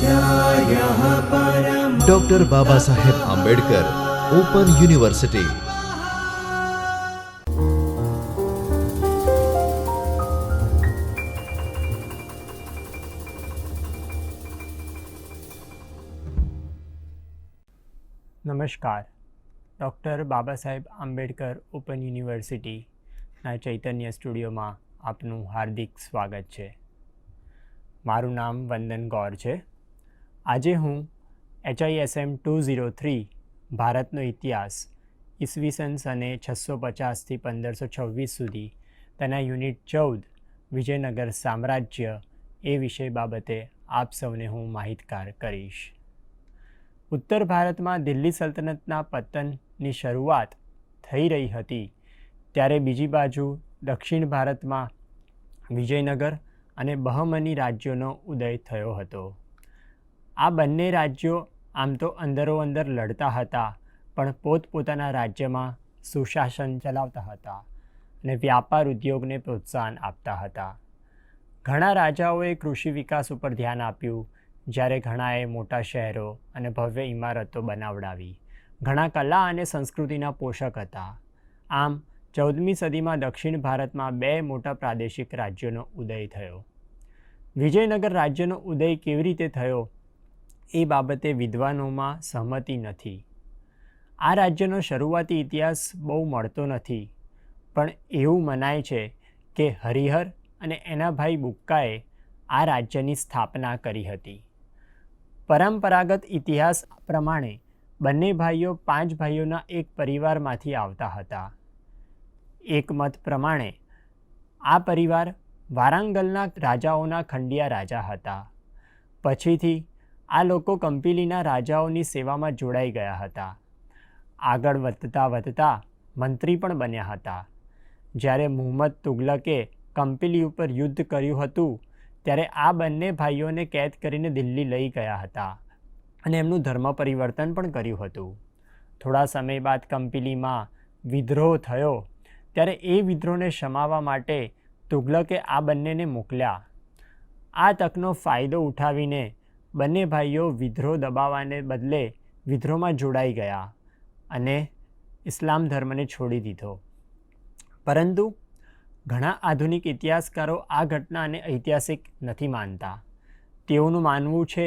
स्वाध्यायः परमः। Doctor Baba Saheb Ambedkar open university. નમસ્કાર. Doctor Baba Saheb Ambedkar open યુનિવર્સિટીના ચૈતન્ય સ્ટુડિયોમાં આપનું હાર્દિક સ્વાગત છે. મારું નામ વંદન ગૌર છે. આજે હું HISM 203 ભારતનો ઇતિહાસ ઈસવીસન સને 650થી 1526 સુધી તેના યુનિટ 14 વિજયનગર સામ્રાજ્ય એ વિષય બાબતે આપ સૌને હું માહિતગાર કરીશ. ઉત્તર ભારતમાં દિલ્હી સલ્તનતના પતનની શરૂઆત થઈ રહી હતી ત્યારે બીજી બાજુ દક્ષિણ ભારતમાં વિજયનગર અને બહમની રાજ્યોનો ઉદય થયો હતો. આ બંને રાજ્યો આમ તો અંદરોઅંદર લડતા હતા, પણ પોતપોતાના રાજ્યમાં સુશાસન ચલાવતા હતા અને વ્યાપાર ઉદ્યોગને પ્રોત્સાહન આપતા હતા. ઘણા રાજાઓએ કૃષિ વિકાસ ઉપર ધ્યાન આપ્યું, જ્યારે ઘણાએ મોટા શહેરો અને ભવ્ય ઇમારતો બનાવડાવી. ઘણા કલા અને સંસ્કૃતિના પોષક હતા. આમ 14મી સદીમાં દક્ષિણ ભારતમાં બે મોટા પ્રાદેશિક રાજ્યોનો ઉદય થયો. વિજયનગર રાજ્યનો ઉદય કેવી રીતે થયો એ બાબતે વિદ્વાનોમાં સહમતિ નથી. આ રાજ્યનો શરૂઆતી ઇતિહાસ બહુ મળતો નથી, પણ એવું મનાય છે કે હરિહર અને એના ભાઈ બુક્કાએ આ રાજ્યની સ્થાપના કરી હતી. પરંપરાગત ઇતિહાસ પ્રમાણે બંને ભાઈઓ 5 ભાઈઓના એક પરિવારમાંથી આવતા હતા. એક મત પ્રમાણે આ પરિવાર વારાંગલના રાજાઓના ખંડિયા રાજા હતા. પછીથી આ લોકો કંપીલીના રાજાઓની સેવામાં જોડાઈ ગયા હતા. આગળ વધતા મંત્રી પણ બન્યા હતા. જ્યારે મુહમ્મદ તુગલકે કંપીલી ઉપર યુદ્ધ કર્યું હતું ત્યારે આ બંને ભાઈઓને કેદ કરીને દિલ્હી લઈ ગયા હતા અને એમનું ધર્મ પરિવર્તન પણ કર્યું હતું. થોડા સમય બાદ કંપીલીમાં વિદ્રોહ થયો ત્યારે એ વિદ્રોહને શમાવવા માટે તુગલકે આ બંનેને મોકલ્યા. આ તકનો ફાયદો ઉઠાવીને બંને ભાઈઓ વિદ્રોહ દબાવવાને બદલે વિદ્રોહમાં જોડાઈ ગયા અને ઇસ્લામ ધર્મને છોડી દીધો. પરંતુ ઘણા આધુનિક ઇતિહાસકારો આ ઘટનાને ઐતિહાસિક નથી માનતા. તેઓનું માનવું છે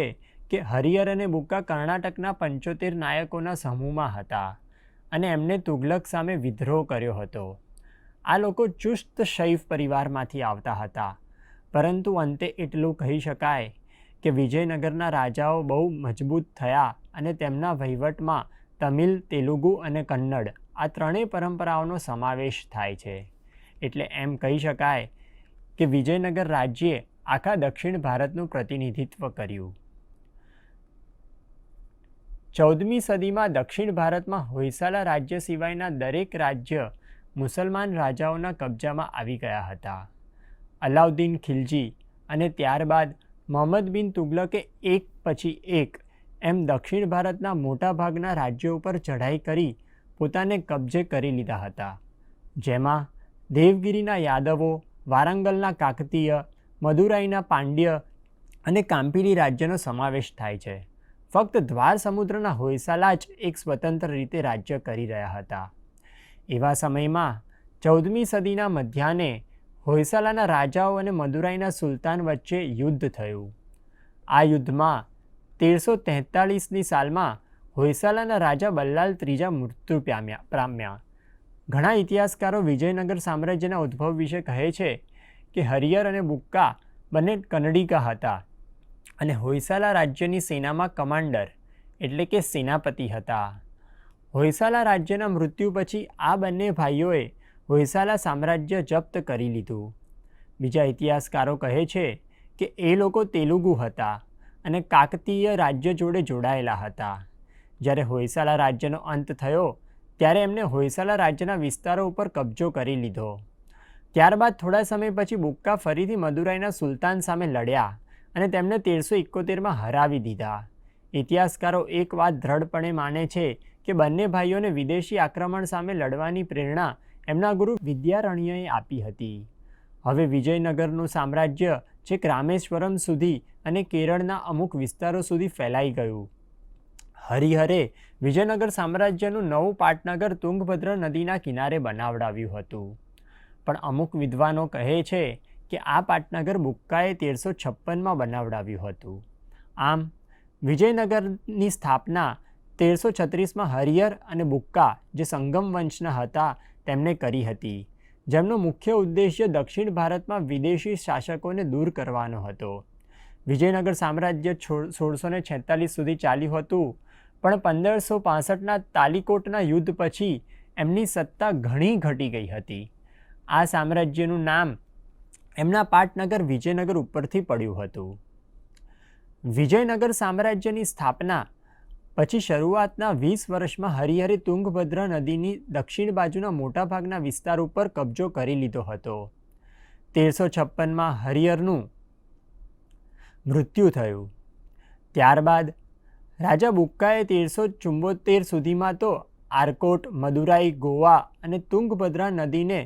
કે હરિહર અને બુક્કા કર્ણાટકના 75 નાયકોના સમૂહમાં હતા અને એમને તુગલક સામે વિદ્રોહ કર્યો હતો. આ લોકો ચુસ્ત શૈફ પરિવારમાંથી આવતા હતા, પરંતુ અંતે એટલું કહી શકાય કે વિજયનગરના રાજાઓ બહુ મજબૂત થયા અને તેમના વહીવટમાં તમિલ, તેલુગુ અને કન્નડ આ ત્રણેય પરંપરાઓનો સમાવેશ થાય છે. એટલે એમ કહી શકાય કે વિજયનગર રાજ્યે આખા દક્ષિણ ભારતનું પ્રતિનિધિત્વ કર્યું. 14મી સદીમાં દક્ષિણ ભારતમાં હોયસાલા રાજ્ય સિવાયના દરેક રાજ્ય મુસલમાન રાજાઓના કબજામાં આવી ગયા હતા. અલાઉદ્દીન ખિલજી અને ત્યારબાદ મોહમ્મદ બિન તુગલકે એક પછી એક એમ દક્ષિણ ભારતના મોટા ભાગના રાજ્યો ઉપર ચઢાઈ કરી પોતાને કબજે કરી લીધા હતા, જેમાં દેવગિરીના યાદવો, વારંગલના કાકતીય, મદુરાઈના પાંડ્ય અને કાંપીલી રાજ્યનો સમાવેશ થાય છે. ફક્ત દ્વાર સમુદ્રના હોયસાલા જ એક સ્વતંત્ર રીતે રાજ્ય કરી રહ્યા હતા. એવા સમયમાં 14મી સદીના મધ્યાને હોયસાલાના રાજાઓ અને મદુરાઈના સુલતાન વચ્ચે યુદ્ધ થયું. આ યુદ્ધમાં 1343ની સાલમાં હોયસાલાના રાજા બલ્લાલ ત્રીજા મૃત્યુ પામ્યા. ઘણા ઇતિહાસકારો વિજયનગર સામ્રાજ્યના ઉદ્ભવ વિશે કહે છે કે હરિહર અને બુક્કા બંને કન્નડિકા હતા અને હોયસાલા રાજ્યની સેનામાં કમાન્ડર એટલે કે સેનાપતિ હતા. હોયસાલા રાજ્યના મૃત્યુ પછી આ બંને ભાઈઓએ હોયસાલા સામ્રાજ્ય જપ્ત કરી લીધું. બીજા ઇતિહાસકારો કહે છે કે એ લોકો તેલુગુ હતા અને કાકતીય રાજ્ય જોડે જોડાયેલા હતા. જ્યારે હોયસાલા રાજ્યનો અંત થયો ત્યારે એમને હોયસાલા રાજ્યના વિસ્તારો ઉપર કબજો કરી લીધો. ત્યારબાદ થોડા સમય પછી બુક્કા ફરીથી મદુરાઈના સુલતાન સામે લડ્યા અને તેમને 1371માં હરાવી દીધા. ઇતિહાસકારો એક વાત દ્રઢપણે માને છે કે બંને ભાઈઓને વિદેશી આક્રમણ સામે લડવાની પ્રેરણા એમના ગુરુ વિદ્યારણ્યએ આપી હતી. હવે વિજયનગરનું સામ્રાજ્ય છેક રામેશ્વરમ સુધી અને કેરળના અમુક વિસ્તારો સુધી ફેલાઈ ગયું. હરિહરે વિજયનગર સામ્રાજ્યનું નવું પાટનગર તુંગભદ્રા નદીના કિનારે બનાવડાવ્યું હતું. પણ અમુક વિદ્વાનો કહે છે કે આ પાટનગર બુક્કાએ 1356માં બનાવડાવ્યું હતું. આમ વિજયનગરની સ્થાપના 1336માં હરિહર અને બુક્કા, જે સંગમ વંશના હતા, તેમણે કરી હતી, જેમનો મુખ્ય ઉદ્દેશ્ય દક્ષિણ ભારતમાં વિદેશી શાસકોને દૂર કરવાનો હતો. વિજયનગર સામ્રાજ્ય 1646 સુધી ચાલ્યું હતું, પણ 1565ના તાલીકોટના યુદ્ધ પછી એમની સત્તા ઘણી ઘટી ગઈ હતી. આ સામ્રાજ્યનું નામ એમના પાટનગર વિજયનગર ઉપરથી પડ્યું હતું. વિજયનગર સામ્રાજ્યની સ્થાપના પછી શરૂઆતના 20 વર્ષમાં હરિહરે તુંગભદ્રા નદીની દક્ષિણ બાજુના મોટાભાગના વિસ્તાર ઉપર કબજો કરી લીધો હતો. 1356માં હરિહરનું મૃત્યુ થયું. ત્યારબાદ રાજા બુક્કાએ 1374 સુધીમાં તો આરકોટ, મદુરાઈ, ગોવા અને તુંગભદ્રા નદીને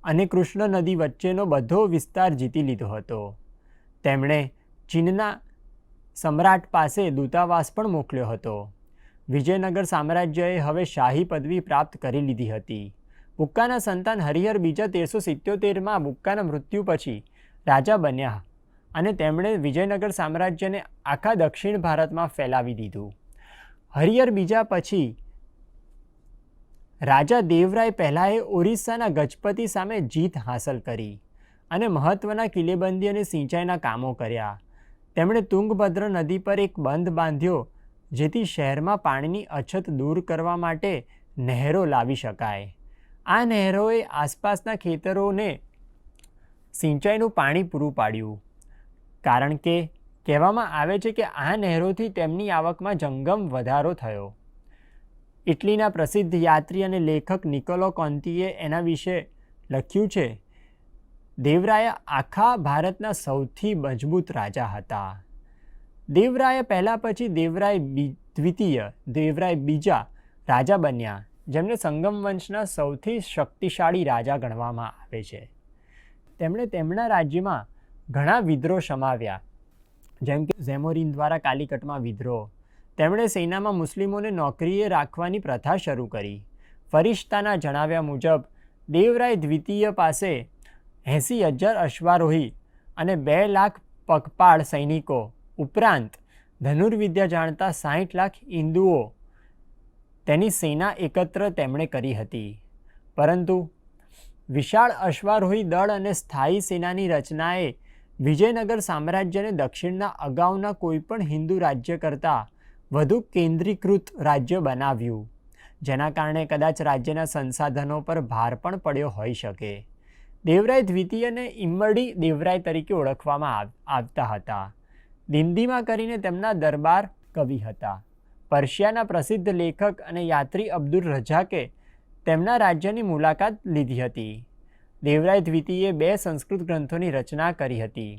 અને કૃષ્ણ નદી વચ્ચેનો બધો વિસ્તાર જીતી લીધો હતો. તેમણે ચીનના સમ્રાટ પાસે દૂતાવાસ પણ મોકલ્યો હતો. વિજયનગર સામ્રાજ્યએ હવે શાહી પદવી પ્રાપ્ત કરી લીધી હતી. બુક્કાના સંતાન હરિહર બીજા 1377માં બુક્કાના મૃત્યુ પછી રાજા બન્યા અને તેમણે વિજયનગર સામ્રાજ્યને આખા દક્ષિણ ભારતમાં ફેલાવી દીધું. હરિહર બીજા પછી રાજા દેવરાય પહેલાએ ઓરિસ્સાના ગજપતિ સામે જીત હાંસલ કરી અને મહત્ત્વના કિલ્લેબંધી અને સિંચાઈના કામો કર્યા. તેમણે તુંગભદ્રા નદી પર એક બંધ બાંધ્યો, જેથી શહેરમાં પાણીની અછત દૂર કરવા માટે નહેરો લાવી શકાય. આ નહેરોએ આસપાસના ખેતરોને સિંચાઈનું પાણી પૂરું પાડ્યું, કારણ કે કહેવામાં આવે છે કે આ નહેરોથી તેમની આવકમાં જંગમ વધારો થયો. ઇટલીના પ્રસિદ્ધ યાત્રી અને લેખક નિકોલો કોન્તીએ એના વિશે લખ્યું છે, દેવરાય આખા ભારતના સૌથી મજબૂત રાજા હતા. દેવરાય પહેલા પછી દેવરાય દ્વિતીય, દેવરાય બીજા રાજા બન્યા, જેમને સંગમ વંશના સૌથી શક્તિશાળી રાજા ગણવામાં આવે છે. તેમણે તેમના રાજ્યમાં ઘણા વિદ્રોહ શમાવ્યા, જેમ કે ઝેમોરિન દ્વારા કાલિકટમાં વિદ્રોહ. તેમણે સેનામાં મુસ્લિમોને નોકરીએ રાખવાની પ્રથા શરૂ કરી. ફરિશ્તાના જણાવ્યા મુજબ દેવરાય દ્વિતીય પાસે 80,000 અશ્વારોહી અને 2 લાખ પગપાળ સૈનિકો ઉપરાંત ધનુર્વિદ્યા જાણતા 60 લાખ હિન્દુઓ તેની સેના એકત્ર તેમણે કરી હતી. પરંતુ વિશાળ અશ્વારોહી દળ અને સ્થાયી સેનાની રચનાએ વિજયનગર સામ્રાજ્યને દક્ષિણના અગાઉના કોઈપણ હિન્દુ રાજ્ય કરતાં વધુ કેન્દ્રીકૃત રાજ્ય બનાવ્યું, જેના કારણે કદાચ રાજ્યના સંસાધનો પર ભાર પણ પડ્યો હોઈ શકે. દેવરાય દ્વિતીયને ઇમ્મડી દેવરાય તરીકે ઓળખવામાં આવતા હતા. દિંડીમાં કરીને તેમના દરબાર કવિ હતા. પર્શિયાના પ્રસિદ્ધ લેખક અને યાત્રી અબ્દુલ રઝાકે તેમના રાજ્યની મુલાકાત લીધી હતી. દેવરાય દ્વિતીયે 2 સંસ્કૃત ગ્રંથોની રચના કરી હતી,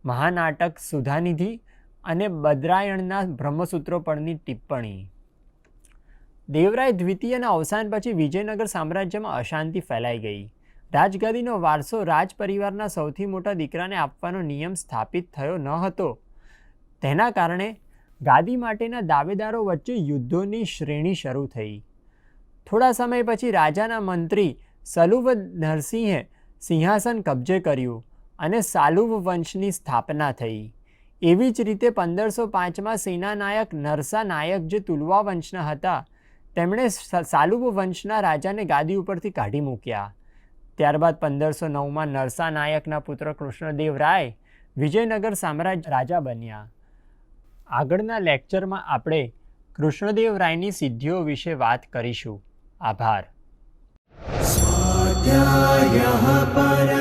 મહાનાટક સુધાનિધિ અને બદ્રાયણના બ્રહ્મસૂત્રો પરની ટિપ્પણી. દેવરાય દ્વિતીયના અવસાન પછી વિજયનગર સામ્રાજ્યમાં અશાંતિ ફેલાઈ ગઈ. રાજગાદીનો વારસો રાજ પરિવારના સૌથી મોટા દીકરાને આપવાનો નિયમ સ્થાપિત થયો ન હતો. તેના કારણે ગાદી માટેના દાવેદારો વચ્ચે યુદ્ધોની શ્રેણી શરૂ થઈ. થોડા સમય પછી રાજાના મંત્રી સલુવ નરસિંહે સિંહાસન કબજે કર્યું અને સાલુવ વંશની સ્થાપના થઈ. એવી જ રીતે 1505માં સેનાનાયક નરસા નાયક, જે તુલવા વંશના હતા, તેમણે સાલુવ વંશના રાજાને ગાદી ઉપરથી કાઢી મૂક્યા. ત્યારબાદ 1509માં નરસા નાયકના પુત્ર કૃષ્ણદેવ રાય વિજયનગર સામ્રાજ્ય રાજા બન્યા. આગળના લેક્ચરમાં આપણે કૃષ્ણદેવ રાયની સિદ્ધિઓ વિશે વાત કરીશું. આભાર. સ્વાધ્યાયઃ પર